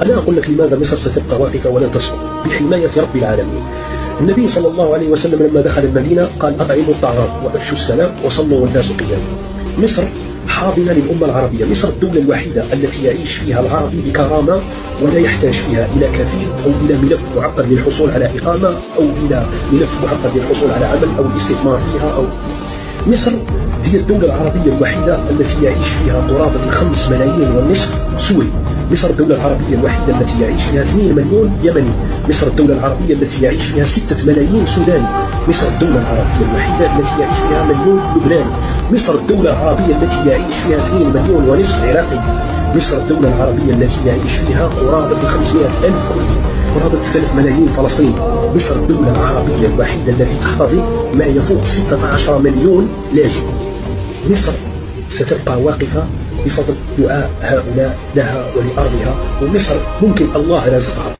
أنا أقول لك لماذا مصر ستبقى واقفة ولا تسقط بحماية رب العالمين. النبي صلى الله عليه وسلم لما دخل المدينة قال أطعموا الطعام وأفشوا السلام وصلوا والناس قيام. مصر حاضنة للأمة العربية، مصر الدولة الوحيدة التي يعيش فيها العربي بكرامة ولا يحتاج فيها إلى كفيل أو إلى ملف معقد للحصول على إقامة أو إلى ملف معقد للحصول على عمل أو الاستثمار فيها. أو مصر هي الدولة العربية الوحيدة التي يعيش فيها قرابة 5 ملايين ونصف سوري. مصر الدولة العربية الوحيدة التي يعيش فيها 2 مليون يمني. مصر الدولة العربية التي يعيش فيها 6 ملايين سوداني. مصر الدولة العربية الوحيدة التي يعيش فيها 1 مليون لبناني. مصر الدولة العربية التي يعيش فيها 2 مليون ونصف عراقي. مصر الدولة العربية التي يعيش فيها قرابة 500,000 قرابة 3 ملايين فلسطيني. مصر الدولة العربية الوحيدة التي تحتضن ما يفوق 16 مليون لاجئ. مصر ستبقى واقفة بفضل دعاء هؤلاء لها ولأرضها، ومصر ممكن الله رزقها.